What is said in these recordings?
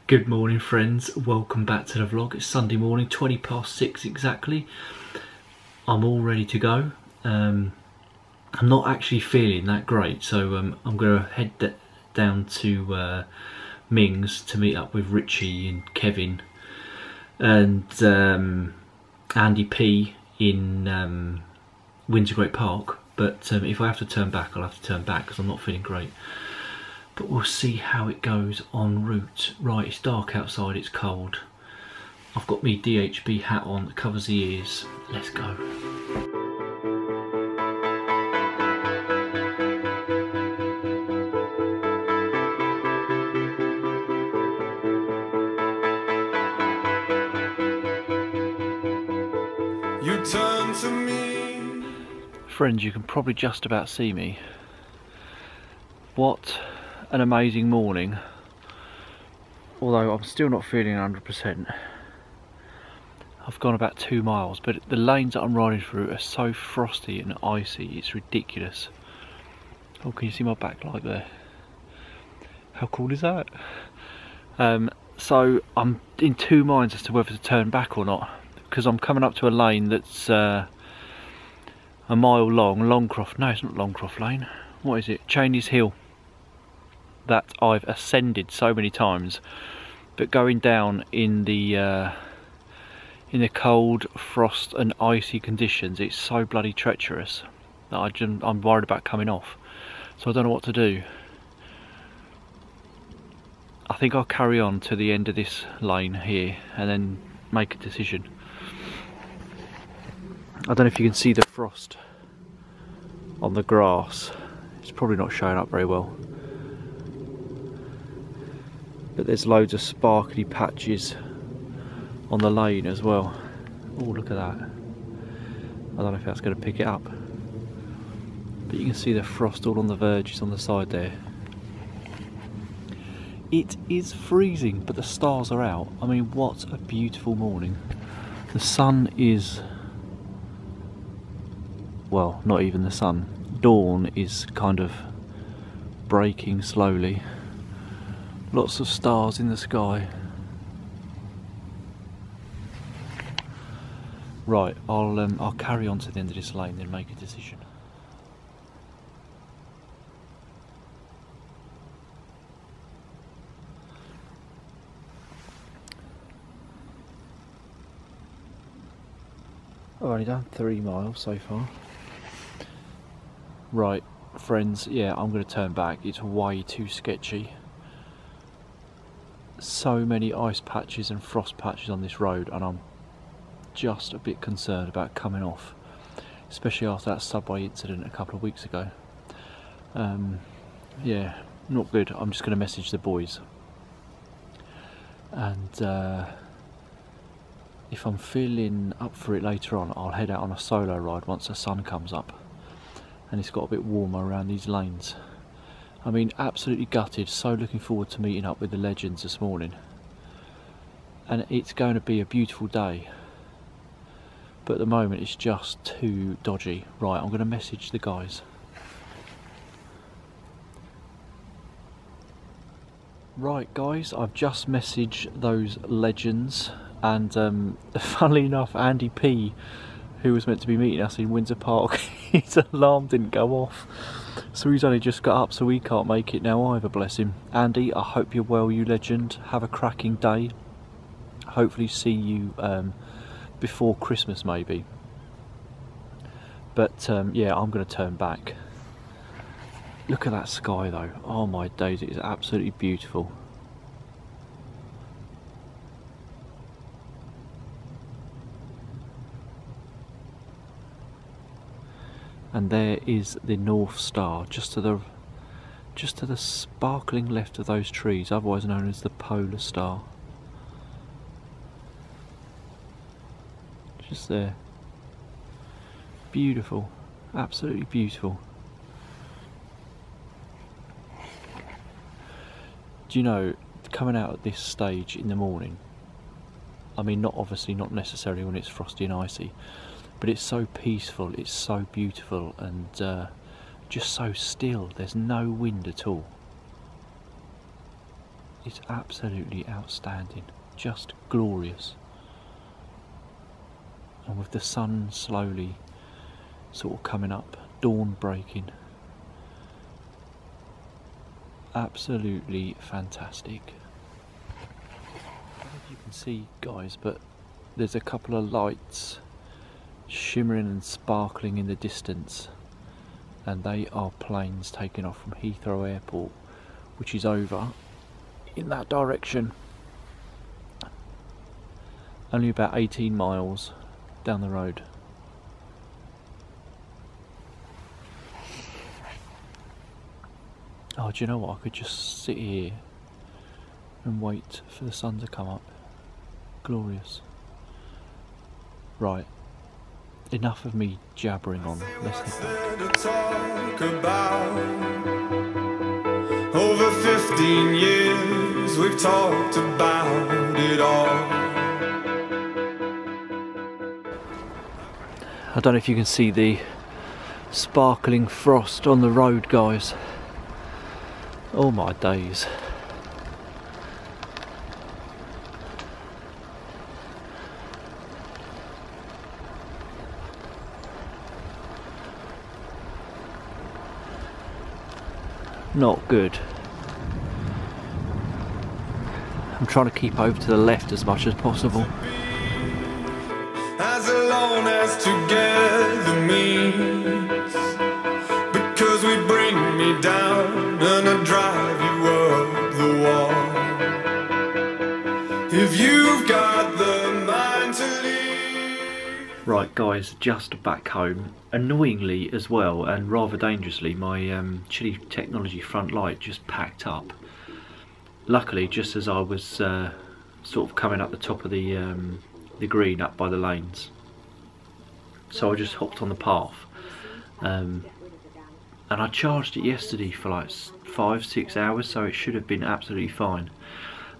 Good morning friends, welcome back to the vlog. It's Sunday morning, 6:20 exactly. I'm all ready to go. I'm not actually feeling that great, so I'm going to head down to Ming's to meet up with Richie and Kevin and Andy P in Windsor Great Park. But if I have to turn back, I'll have to turn back because I'm not feeling great. But we'll see how it goes en route. Right, it's dark outside, it's cold. I've got my DHB hat on that covers the ears. Let's go. You turn to me. Friends, you can probably just about see me. What an amazing morning. Although I'm still not feeling 100%. I've gone about 2 miles, but the lanes that I'm riding through are so frosty and icy, it's ridiculous. Oh, can you see my backlight there? How cool is that? So I'm in 2 minds as to whether to turn back or not, because I'm coming up to a lane that's a mile long. Longcroft, no, it's not Longcroft Lane. What is it? Cheney's Hill. That I've ascended so many times, but going down in the cold, frost and icy conditions, it's so bloody treacherous that I'm worried about coming off. So I don't know what to do. I think I'll carry on to the end of this lane here and then make a decision. I don't know if you can see the frost on the grass. It's probably not showing up very well. But there's loads of sparkly patches on the lane as well. Oh, look at that. I don't know if that's going to pick it up. But you can see the frost all on the verges on the side there. It is freezing, but the stars are out. I mean, what a beautiful morning. The sun is... well, not even the sun. Dawn is kind of breaking slowly. Lots of stars in the sky. Right, I'll carry on to the end of this lane and make a decision. I've only done 3 miles so far. Right, friends, yeah, I'm going to turn back. It's way too sketchy. So many ice patches and frost patches on this road, and I'm just a bit concerned about coming off, especially after that subway incident a couple of weeks ago. Yeah, not good. I'm just going to message the boys, and if I'm feeling up for it later on, I'll head out on a solo ride once the sun comes up and it's got a bit warmer around these lanes. I mean, absolutely gutted, so looking forward to meeting up with the Legends this morning. And it's going to be a beautiful day. But at the moment it's just too dodgy. Right, I'm going to message the guys. Right guys, I've just messaged those Legends, and funnily enough, Andy P, who was meant to be meeting us in Windsor Park, his alarm didn't go off. So he's only just got up, so he can't make it now either, bless him. Andy, I hope you're well, you legend. Have a cracking day. Hopefully see you before Christmas maybe. But yeah, I'm going to turn back. Look at that sky though. Oh my days, it is absolutely beautiful. And there is the North Star, just to the sparkling left of those trees, otherwise known as the Polar Star. Just there. Beautiful, absolutely beautiful. Do you know, coming out at this stage in the morning, I mean, obviously not necessarily when it's frosty and icy, but it's so peaceful, it's so beautiful, and just so still. There's no wind at all. is absolutely outstanding, just glorious. And with the sun slowly sort of coming up, dawn breaking, absolutely fantastic. I don't know if you can see, guys, but there's a couple of lights shimmering and sparkling in the distance, and they are planes taking off from Heathrow Airport, which is over in that direction, only about 18 miles down the road. Oh, do you know what? I could just sit here and wait for the sun to come up. Glorious. Right, enough of me jabbering on. Let's head back. Over 15 years we've talked about it all. I don't know if you can see the sparkling frost on the road, guys. Oh my days. Not good. I'm trying to keep over to the left as much as possible. As alone as together means, because we bring me down and I drive you up the wall. If you've got the mind to leave. Right, guys, just back home. Annoyingly as well, and rather dangerously, my Chili Technology front light just packed up. Luckily, just as I was sort of coming up the top of the green up by the lanes, so I just hopped on the path, and I charged it yesterday for like 5-6 hours, so it should have been absolutely fine.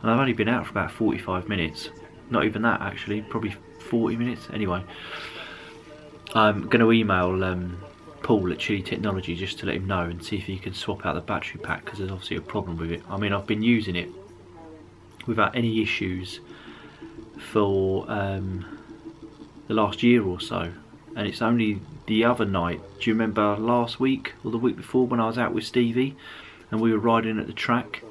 And I've only been out for about 45 minutes, not even that actually, probably 40 minutes. Anyway, I'm going to email Paul at Chili Technology just to let him know and see if he can swap out the battery pack, because there's obviously a problem with it. I mean, I've been using it without any issues for the last year or so, and it's only the other night, do you remember last week or the week before, when I was out with Stevie and we were riding at the track,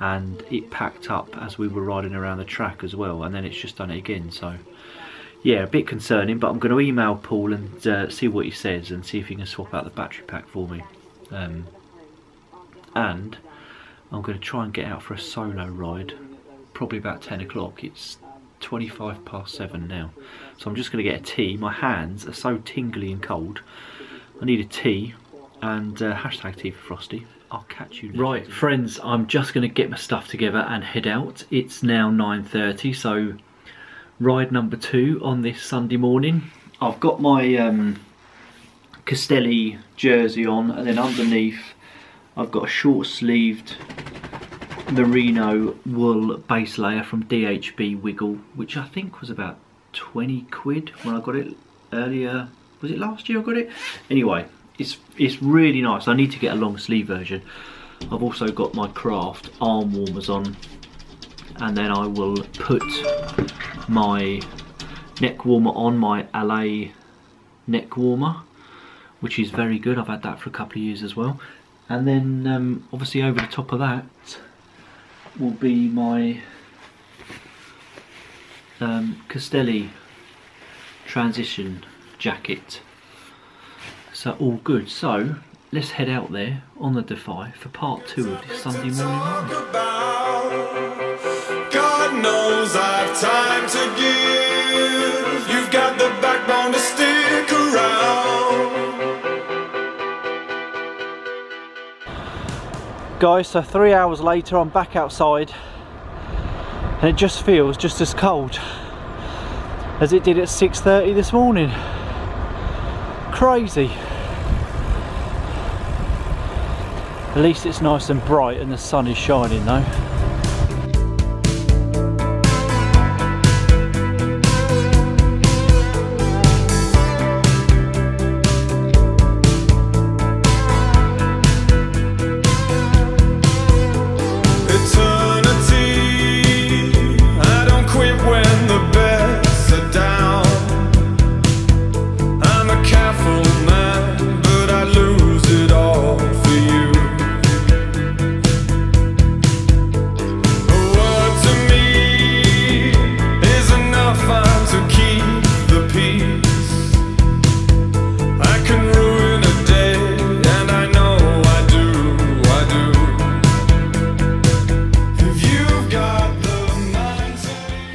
and it packed up as we were riding around the track as well, and then it's just done it again. So yeah, a bit concerning, but I'm going to email Paul and see what he says and see if he can swap out the battery pack for me. And I'm going to try and get out for a solo ride, probably about 10 o'clock. It's 25 past 7 now, so I'm just going to get a tea. My hands are so tingly and cold. I need a tea, and hashtag tea for Frosty. I'll catch you later. Right, friends, I'm just going to get my stuff together and head out. It's now 9:30, so ride number 2 on this Sunday morning. I've got my Castelli jersey on, and then underneath I've got a short sleeved merino wool base layer from DHB Wiggle, which I think was about 20 quid when I got it earlier. Was it last year I got it? Anyway, it's really nice. I need to get a long sleeve version. I've also got my Craft arm warmers on, and then I will put my neck warmer on, my LA neck warmer, which is very good. I've had that for a couple of years as well. And then obviously over the top of that will be my Castelli transition jacket. So all good. So let's head out there on the Defy for part 2 of this Sunday morning ride. God knows I've time to give. You've got the backbone to stick around. Guys, so 3 hours later I'm back outside, and it just feels just as cold as it did at 6:30 this morning. Crazy. At least it's nice and bright and the sun is shining though. Eternity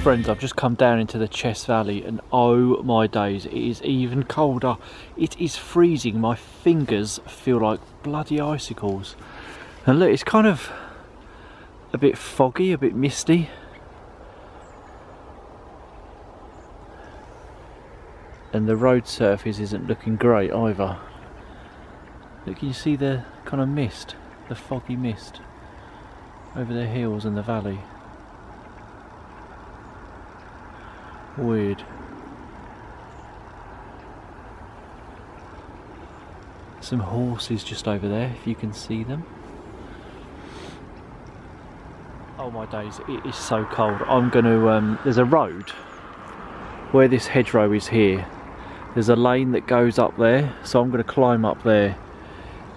Friends, I've just come down into the Chess Valley and oh my days, it is even colder. It is freezing. My fingers feel like bloody icicles. And look, it's kind of a bit foggy, a bit misty. And the road surface isn't looking great either. Look, can you see the kind of mist, the foggy mist over the hills and the valley? Weird. Some horses just over there, if you can see them. Oh my days, it is so cold. I'm going to, there's a road where this hedgerow is here. There's a lane that goes up there, so I'm going to climb up there,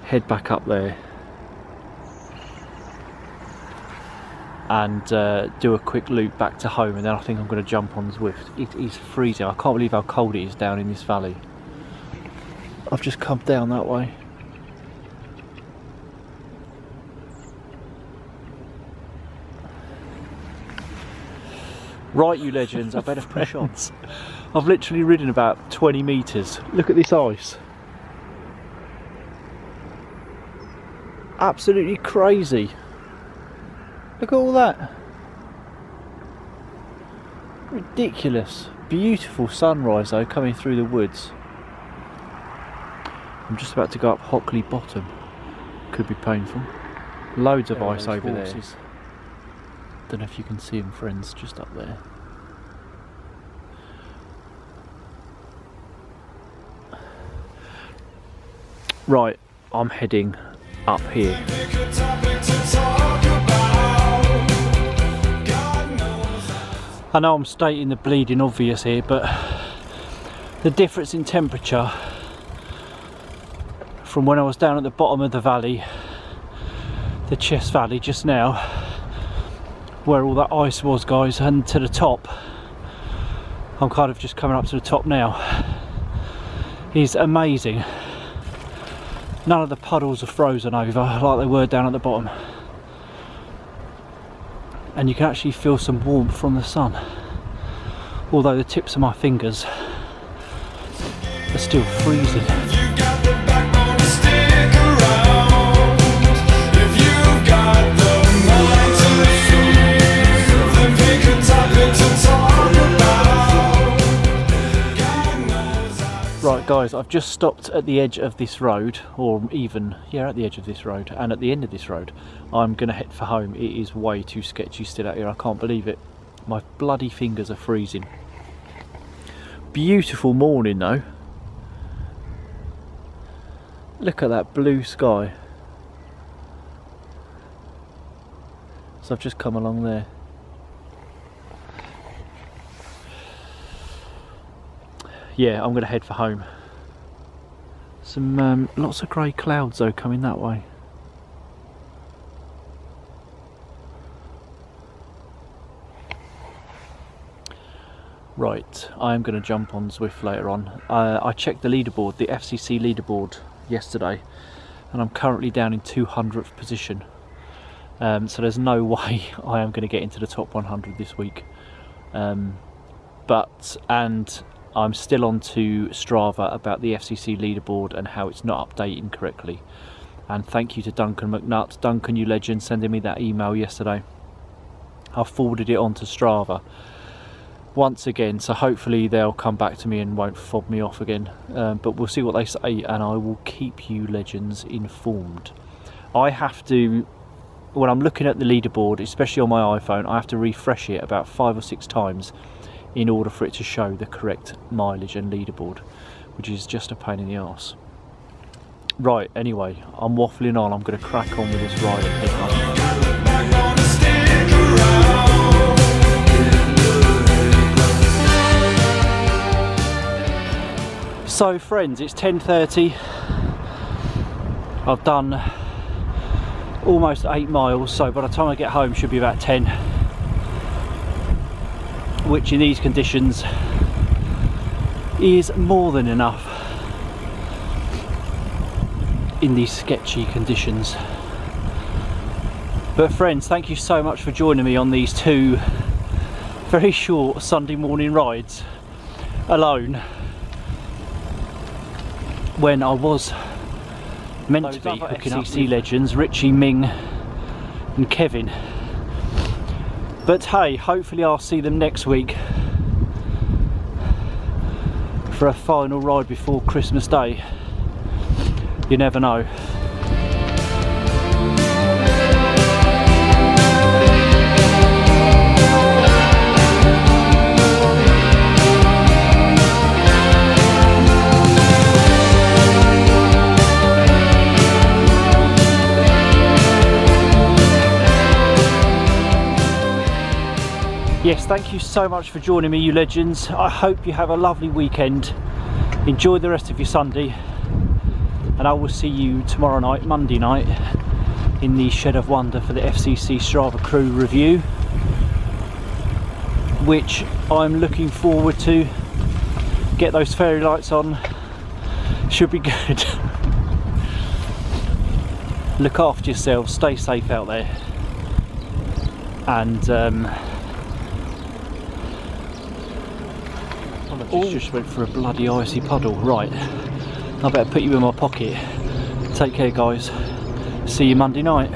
head back up there, and do a quick loop back to home, and then I think I'm going to jump on Zwift. It is freezing. I can't believe how cold it is down in this valley. I've just come down that way. Right, you legends, I better push on. I've literally ridden about 20 metres. Look at this ice. Absolutely crazy. Look at all that. Ridiculous. Beautiful sunrise though, coming through the woods. I'm just about to go up Hockley Bottom. Could be painful. Loads of ice over there. Don't know if you can see them, friends, just up there. Right, I'm heading up here. I know I'm stating the bleeding obvious here, but the difference in temperature from when I was down at the bottom of the valley, the Chess Valley just now, where all that ice was, guys, and to the top, I'm kind of just coming up to the top now, is amazing. None of the puddles are frozen over like they were down at the bottom, and you can actually feel some warmth from the sun, although the tips of my fingers are still freezing. Right guys, I've just stopped at the edge of this road, or even, yeah, at the edge of this road, and at the end of this road I'm going to head for home. It is way too sketchy still out here, I can't believe it. My bloody fingers are freezing. Beautiful morning though. Look at that blue sky. So I've just come along there. Yeah, I'm going to head for home. Some lots of grey clouds though coming that way. Right, I'm going to jump on Zwift later on. I checked the leaderboard, the FCC leaderboard yesterday, and I'm currently down in 200th position. So there's no way I am going to get into the top 100 this week. And I'm still on to Strava about the FCC leaderboard and how it's not updating correctly. And thank you to Duncan McNutt, Duncan, you legend, sending me that email yesterday. I forwarded it on to Strava once again, so hopefully they'll come back to me and won't fob me off again. But we'll see what they say, and I will keep you legends informed. I have to, when I'm looking at the leaderboard, especially on my iPhone, I have to refresh it about 5 or 6 times in order for it to show the correct mileage and leaderboard, which is just a pain in the arse. Right, anyway, I'm waffling on. I'm going to crack on with this ride and head home. So friends, it's 10:30. I've done almost 8 miles, so by the time I get home should be about 10. Which in these conditions is more than enough in these sketchy conditions. But friends, thank you so much for joining me on these 2 very short Sunday morning rides alone when I was meant to be hooking up FCC Legends, Richie, Ming and Kevin. But hey, hopefully I'll see them next week for a final ride before Christmas Day. You never know. Yes, thank you so much for joining me, you legends. I hope you have a lovely weekend. Enjoy the rest of your Sunday, and I will see you tomorrow night, Monday night, in the Shed of Wonder for the FCC Strava Crew review, which I'm looking forward to. Get those fairy lights on, should be good. Look after yourselves, stay safe out there, and just went for a bloody icy puddle. Right, I better put you in my pocket. Take care guys, see you Monday night.